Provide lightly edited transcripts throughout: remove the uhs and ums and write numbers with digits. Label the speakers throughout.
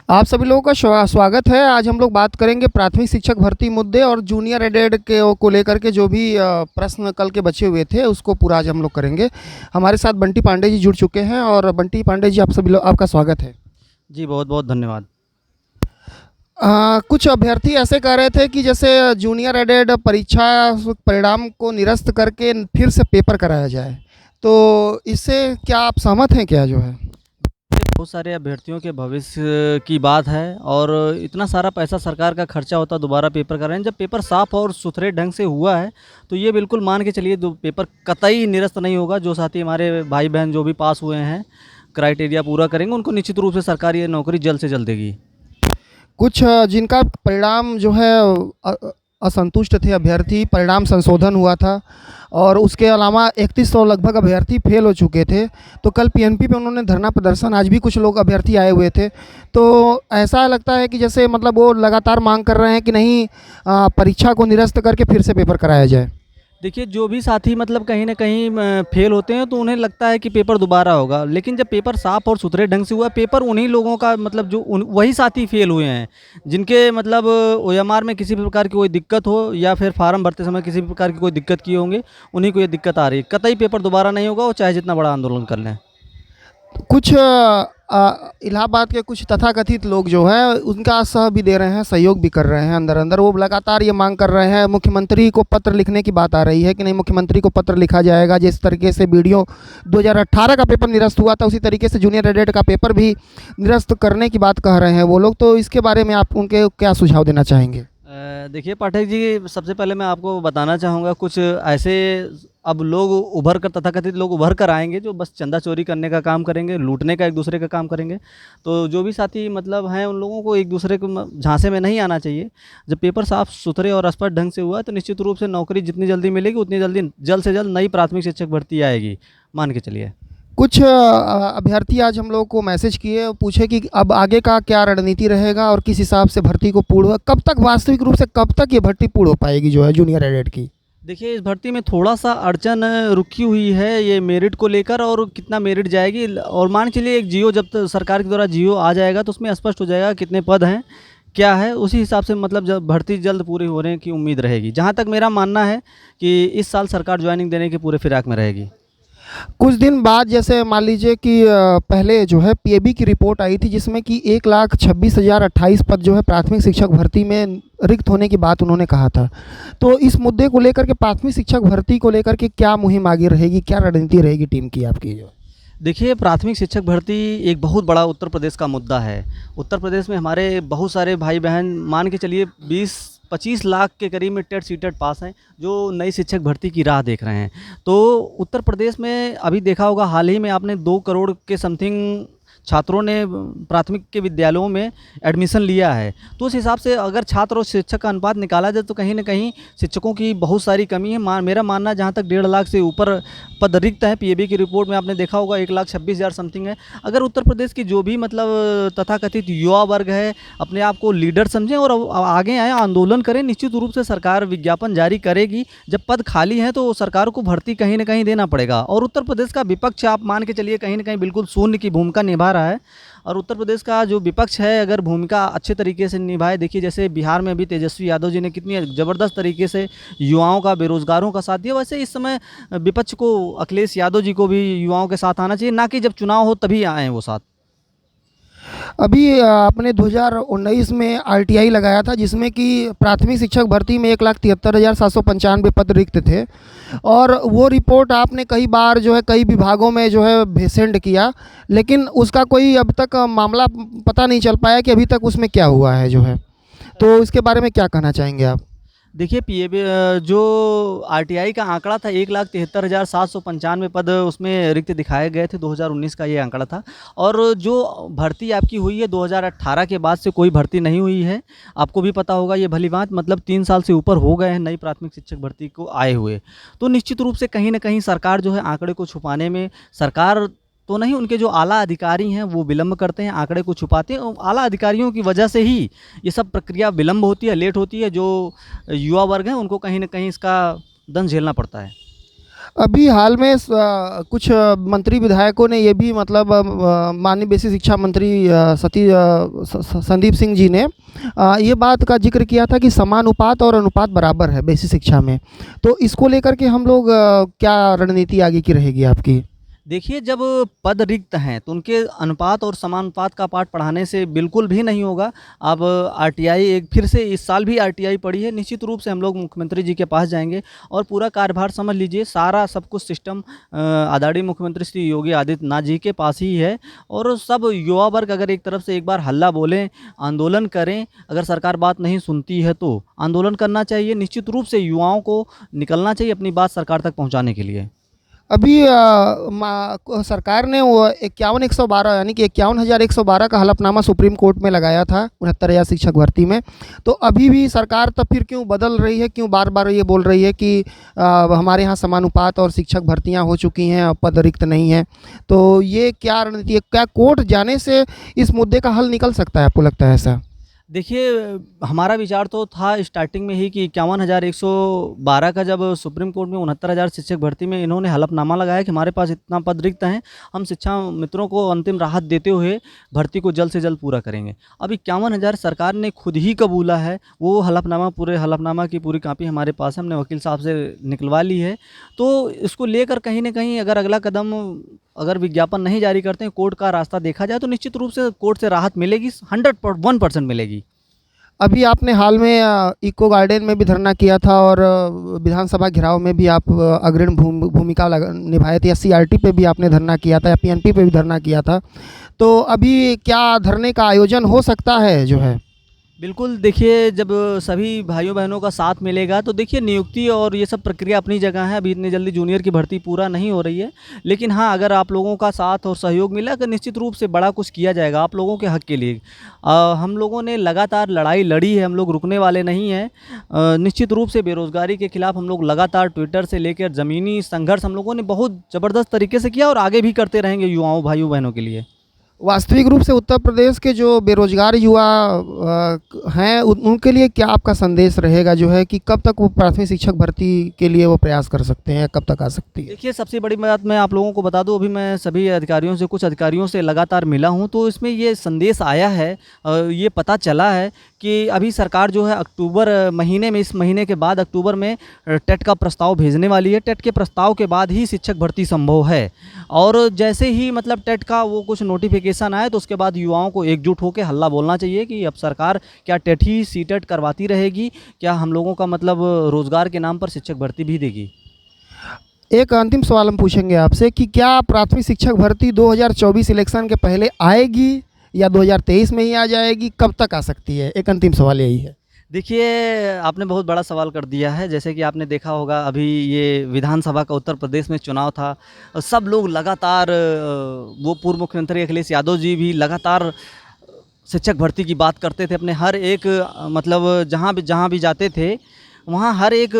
Speaker 1: आप सभी लोगों का स्वागत है। आज हम लोग बात करेंगे प्राथमिक शिक्षक भर्ती मुद्दे और जूनियर एडेड के को लेकर के जो भी प्रश्न कल के बचे हुए थे उसको पूरा आज हम लोग करेंगे। हमारे साथ बंटी पांडे जी जुड़ चुके हैं और बंटी पांडे जी आप सभी लोग आपका स्वागत है।
Speaker 2: जी, बहुत-बहुत धन्यवाद।
Speaker 1: कुछ अभ्यर्थी ऐसे कह रहे थे कि जैसे जूनियर एडेड परीक्षा परिणाम को निरस्त करके फिर से पेपर कराया जाए, तो इससे क्या आप सहमत हैं क्या जो है?
Speaker 2: बहुत सारे अभ्यर्थियों के भविष्य की बात है और इतना सारा पैसा सरकार का खर्चा होता दोबारा पेपर कर रहे हैं। जब पेपर साफ़ और सुथरे ढंग से हुआ है, तो ये बिल्कुल मान के चलिए दो पेपर कतई निरस्त नहीं होगा। जो साथी हमारे भाई-बहन जो भी पास हुए हैं, क्राइटेरिया पूरा करेंगे, उनको निश्चित रूप से सरकार ये नौकरी जल्द से जल्द देगी।
Speaker 1: कुछ जिनका परिणाम जो है असंतुष्ट थे अभ्यर्थी, परिणाम संशोधन हुआ था और उसके अलावा 3100 लगभग अभ्यर्थी फेल हो चुके थे। तो कल पीएनपी पे उन्होंने धरना प्रदर्शन, आज भी कुछ लोग अभ्यर्थी आए हुए थे। तो ऐसा लगता है कि जैसे मतलब वो लगातार मांग कर रहे हैं कि नहीं, परीक्षा को निरस्त करके फिर से पेपर कराया जाए।
Speaker 2: देखिए, जो भी साथी मतलब कहीं न कहीं फ़ेल होते हैं, तो उन्हें लगता है कि पेपर दोबारा होगा। लेकिन जब पेपर साफ़ और सुथरे ढंग से हुआ, पेपर उन्हीं लोगों का मतलब जो उन वही साथी फ़ेल हुए हैं, जिनके मतलब ओएमआर में किसी भी प्रकार की कोई दिक्कत हो या फिर फ़ार्म भरते समय किसी भी प्रकार की कोई दिक्कत किए होंगे, उन्हीं को ये दिक्कत आ रही है। कतई पेपर दोबारा नहीं होगा, वो चाहे जितना बड़ा आंदोलन कर लें।
Speaker 1: कुछ इलाहाबाद के कुछ तथाकथित लोग जो हैं उनका सह भी दे रहे हैं, सहयोग भी कर रहे हैं। अंदर अंदर वो लगातार ये मांग कर रहे हैं, मुख्यमंत्री को पत्र लिखने की बात आ रही है कि नहीं, मुख्यमंत्री को पत्र लिखा जाएगा। जिस तरीके से वीडियो 2018 का पेपर निरस्त हुआ था, उसी तरीके से जूनियर एडेड का पेपर भी निरस्त करने की बात कह रहे हैं वो लोग। तो इसके बारे में आप उनके क्या सुझाव देना चाहेंगे?
Speaker 2: देखिए पाठक जी, सबसे पहले मैं आपको बताना चाहूँगा कुछ ऐसे अब लोग उभर कर तथाकथित लोग उभर कर आएँगे जो बस चंदा चोरी करने का काम करेंगे, लूटने का एक-दूसरे का काम करेंगे। तो जो भी साथी मतलब हैं उन लोगों को एक-दूसरे को झांसे में नहीं आना चाहिए। जब पेपर साफ-सुथरे और स्पष्ट ढंग से हुआ है तो निश्चित रूप से नौकरी जितनी जल्दी मिलेगी उतनी जल्द से जल्द नई प्राथमिक शिक्षक भर्ती आएगी, मान के चलिए।
Speaker 1: कुछ अभ्यर्थी आज हम लोगों को मैसेज किए और पूछे कि अब आगे का क्या रणनीति रहेगा और किस हिसाब से भर्ती को पूर्ण, कब तक वास्तविक रूप से कब तक ये भर्ती पूर्ण हो पाएगी जो है जूनियर एडेड की?
Speaker 2: देखिए, इस भर्ती में थोड़ा-सा अड़चन रुकी हुई है ये मेरिट को लेकर और कितना मेरिट जाएगी और मान के चलिए एक जियो जब सरकार के द्वारा जियो आ जाएगा तो उसमें स्पष्ट हो जाएगा कितने पद हैं, क्या है, उसी हिसाब से मतलब जब भर्ती जल्द पूरी होने की उम्मीद रहेगी। जहाँ तक मेरा मानना है कि इस साल सरकार जॉइनिंग देने के पूरे फिराक में रहेगी।
Speaker 1: कुछ दिन बाद जैसे मान लीजिए कि पहले जो है पीएबी की रिपोर्ट आई थी जिसमें कि 1,26,028 पद जो है प्राथमिक शिक्षक भर्ती में रिक्त होने की बात उन्होंने कहा था। तो इस मुद्दे को लेकर के प्राथमिक शिक्षक भर्ती को लेकर के क्या मुहिम आगे रहेगी, क्या रणनीति रहेगी टीम की आपकी जो?
Speaker 2: देखिए, प्राथमिक शिक्षक भर्ती एक बहुत बड़ा उत्तर प्रदेश का मुद्दा है। उत्तर प्रदेश में हमारे बहुत सारे भाई-बहन मान के चलिए 20-25 लाख के करीब में टेट सीटेट पास हैं, जो नई शिक्षक भर्ती की राह देख रहे हैं। तो उत्तर प्रदेश में अभी देखा होगा हाल ही में आपने 2 करोड़ के समथिंग छात्रों ने प्राथमिक के विद्यालयों में एडमिशन लिया है। तो उस हिसाब से अगर छात्र और शिक्षक का अनुपात निकाला जाए तो कहीं न कहीं शिक्षकों की बहुत सारी कमी है। मेरा मानना है जहाँ तक 1.5 लाख से ऊपर पद रिक्त हैं, पीएबी की रिपोर्ट में आपने देखा होगा 1,26,000 समथिंग है। अगर उत्तर प्रदेश की जो भी मतलब तथाकथित युवा वर्ग है, अपने आप को लीडर समझें और आगे आएँ, आंदोलन करें, निश्चित रूप से सरकार विज्ञापन जारी करेगी। जब पद खाली हैं तो सरकार को भर्ती कहीं न कहीं देना पड़ेगा और उत्तर प्रदेश का विपक्ष आप मान के चलिए कहीं न कहीं बिल्कुल शून्य की भूमिका निभा रहा है और उत्तर प्रदेश का जो विपक्ष है अगर भूमिका अच्छे तरीके से निभाए, देखिए जैसे बिहार में अभी तेजस्वी यादव जी ने कितनी ज़बरदस्त तरीके से युवाओं का, बेरोज़गारों का साथ दिया, वैसे इस समय विपक्ष को अखिलेश यादव जी को भी युवाओं के साथ आना चाहिए, ना कि जब चुनाव हो तभी आएँ वो साथ।
Speaker 1: अभी आपने 2019 में आरटीआई लगाया था जिसमें कि प्राथमिक शिक्षक भर्ती में 1,73,795 पद रिक्त थे और वो रिपोर्ट आपने कई बार जो है कई विभागों में जो है सेंड किया, लेकिन उसका कोई अब तक मामला पता नहीं चल पाया कि अभी तक उसमें क्या हुआ है जो है। तो इसके बारे में क्या कहना चाहेंगे आप?
Speaker 2: देखिए पीएबी जो आरटीआई का आंकड़ा था 1,73,795 पद उसमें रिक्त दिखाए गए थे, 2019 का ये आंकड़ा था और जो भर्ती आपकी हुई है 2018 के बाद से कोई भर्ती नहीं हुई है। आपको भी पता होगा ये भली-भाँति मतलब 3 साल से ऊपर हो गए हैं नई प्राथमिक शिक्षक भर्ती को आए हुए। तो निश्चित रूप से कहीं न कहीं सरकार जो है आंकड़े को छुपाने में सरकार तो नहीं, उनके जो आला अधिकारी हैं वो विलंब करते हैं, आंकड़े को छुपाते हैं और आला अधिकारियों की वजह से ही ये सब प्रक्रिया विलंब होती है, लेट होती है। जो युवा वर्ग हैं उनको कहीं न कहीं इसका दंश झेलना पड़ता है।
Speaker 1: अभी हाल में कुछ मंत्री विधायकों ने ये भी मतलब माननीय बेसिक शिक्षा मंत्री संदीप सिंह जी ने ये बात का जिक्र किया था कि समानुपात और अनुपात बराबर है बेसिक शिक्षा में। तो इसको लेकर के हम लोग क्या रणनीति आगे की रहेगी आपकी?
Speaker 2: देखिए, जब पद रिक्त हैं तो उनके अनुपात और समानुपात का पाठ पढ़ाने से बिल्कुल भी नहीं होगा। अब आरटीआई एक फिर से इस साल भी आरटीआई पड़ी है। निश्चित रूप से हम लोग मुख्यमंत्री जी के पास जाएंगे और पूरा कार्यभार समझ लीजिए, सारा सब कुछ सिस्टम आदरणीय मुख्यमंत्री श्री योगी आदित्यनाथ जी के पास ही है। और सब युवा वर्ग अगर एक तरफ से एक बार हल्ला बोलें, आंदोलन करें, अगर सरकार बात नहीं सुनती है तो आंदोलन करना चाहिए। निश्चित रूप से युवाओं को निकलना चाहिए अपनी बात सरकार तक पहुँचाने के लिए।
Speaker 1: अभी सरकार ने वो 51,112 यानी कि 51,112 का हलफनामा सुप्रीम कोर्ट में लगाया था 69,000 शिक्षक भर्ती में। तो अभी भी सरकार तब फिर क्यों बदल रही है, क्यों बार बार ये बोल रही है कि हमारे यहाँ समानुपात और शिक्षक भर्तियाँ हो चुकी हैं, पद रिक्त नहीं है? तो ये क्या रणनीति है? क्या कोर्ट जाने से इस मुद्दे का हल निकल सकता है, आपको लगता है ऐसा?
Speaker 2: देखिए, हमारा विचार तो था स्टार्टिंग में ही कि 51,112 का जब सुप्रीम कोर्ट में 69,000 शिक्षक भर्ती में इन्होंने हलफनामा लगाया कि हमारे पास इतना पद रिक्त हैं, हम शिक्षा मित्रों को अंतिम राहत देते हुए भर्ती को जल्द से जल्द पूरा करेंगे। अब 51,000 सरकार ने खुद ही कबूला है। वो हलफनामा, पूरे हलफनामा की पूरी कापी हमारे पास है, हमने वकील साहब से निकलवा ली है। तो इसको लेकर कहीं न कहीं अगर अगला कदम, अगर विज्ञापन नहीं जारी करते हैं, कोर्ट का रास्ता देखा जाए तो निश्चित रूप से कोर्ट से राहत मिलेगी, 101% मिलेगी।
Speaker 1: अभी आपने हाल में इको गार्डन में भी धरना किया था और विधानसभा घेराव में भी आप अग्रणी भूमिका निभाए थे, या सीआरटी पे भी आपने धरना किया था, या पीएनपी पे भी धरना किया था। तो अभी क्या धरने का आयोजन हो सकता है जो है?
Speaker 2: बिल्कुल, देखिए, जब सभी भाइयों बहनों का साथ मिलेगा तो देखिए नियुक्ति और ये सब प्रक्रिया अपनी जगह है। अभी इतनी जल्दी जूनियर की भर्ती पूरा नहीं हो रही है, लेकिन हाँ, अगर आप लोगों का साथ और सहयोग मिला तो निश्चित रूप से बड़ा कुछ किया जाएगा आप लोगों के हक के लिए। हम लोगों ने लगातार लड़ाई लड़ी है, हम लोग रुकने वाले नहीं हैं। निश्चित रूप से बेरोज़गारी के खिलाफ हम लोग लगातार ट्विटर से लेकर ज़मीनी संघर्ष हम लोगों ने बहुत ज़बरदस्त तरीके से किया और आगे भी करते रहेंगे युवाओं भाइयों बहनों के लिए।
Speaker 1: वास्तविक रूप से उत्तर प्रदेश के जो बेरोजगार युवा हैं उनके लिए क्या आपका संदेश रहेगा जो है कि कब तक वो प्राथमिक शिक्षक भर्ती के लिए वो प्रयास कर सकते हैं, कब तक आ सकती है?
Speaker 2: देखिए, सबसे बड़ी बात मैं आप लोगों को बता दूं, अभी मैं सभी अधिकारियों से, कुछ अधिकारियों से लगातार मिला हूं, तो इसमें ये संदेश आया है, ये पता चला है कि अभी सरकार जो है अक्टूबर महीने में, इस महीने के बाद अक्टूबर में टेट का प्रस्ताव भेजने वाली है। टेट के प्रस्ताव के बाद ही शिक्षक भर्ती संभव है। और जैसे ही मतलब टेट का वो कुछ नोटिफिकेशन आए तो उसके बाद युवाओं को एकजुट होकर हल्ला बोलना चाहिए कि अब सरकार क्या टेट ही सीटेट करवाती रहेगी, क्या हम लोगों का मतलब रोज़गार के नाम पर शिक्षक भर्ती भी देगी।
Speaker 1: एक अंतिम सवाल हम पूछेंगे आपसे कि क्या प्राथमिक शिक्षक भर्ती 2024 इलेक्शन के पहले आएगी या 2023 में ही आ जाएगी, कब तक आ सकती है? एक अंतिम सवाल यही है।
Speaker 2: देखिए, आपने बहुत बड़ा सवाल कर दिया है। जैसे कि आपने देखा होगा, अभी ये विधानसभा का उत्तर प्रदेश में चुनाव था, सब लोग लगातार, वो पूर्व मुख्यमंत्री अखिलेश यादव जी भी लगातार शिक्षक भर्ती की बात करते थे। अपने हर एक मतलब जहाँ भी जाते थे वहाँ हर एक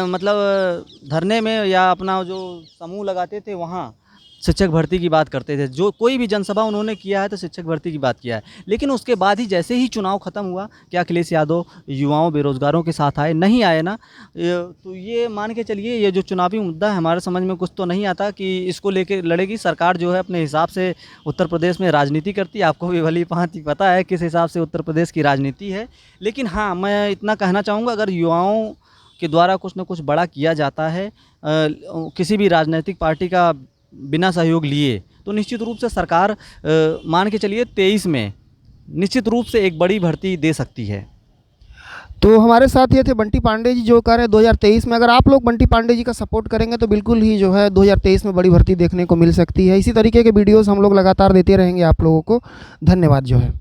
Speaker 2: मतलब धरने में या अपना जो समूह लगाते थे वहाँ शिक्षक भर्ती की बात करते थे। जो कोई भी जनसभा उन्होंने किया है तो शिक्षक भर्ती की बात किया है। लेकिन उसके बाद ही जैसे ही चुनाव ख़त्म हुआ, क्या अखिलेश यादव युवाओं बेरोज़गारों के साथ आए? नहीं आए ना। तो ये मान के चलिए, ये जो चुनावी मुद्दा है हमारे समझ में कुछ तो नहीं आता कि इसको लेके लड़ेगी सरकार। जो है अपने हिसाब से उत्तर प्रदेश में राजनीति करती है। आपको भी भली भांति पता है किस हिसाब से उत्तर प्रदेश की राजनीति है। लेकिन हाँ, मैं इतना कहना चाहूँगा, अगर युवाओं के द्वारा कुछ न कुछ बड़ा किया जाता है किसी भी राजनीतिक पार्टी का बिना सहयोग लिए, तो निश्चित रूप से सरकार मान के चलिए 23 में निश्चित रूप से एक बड़ी भर्ती दे सकती है।
Speaker 1: तो हमारे साथ ये थे बंटी पांडे जी, जो कह रहे हैं 2023 में। अगर आप लोग बंटी पांडे जी का सपोर्ट करेंगे तो बिल्कुल ही जो है 2023 में बड़ी भर्ती देखने को मिल सकती है। इसी तरीके के वीडियोस हम लोग लगातार देते रहेंगे आप लोगों को। धन्यवाद जो है।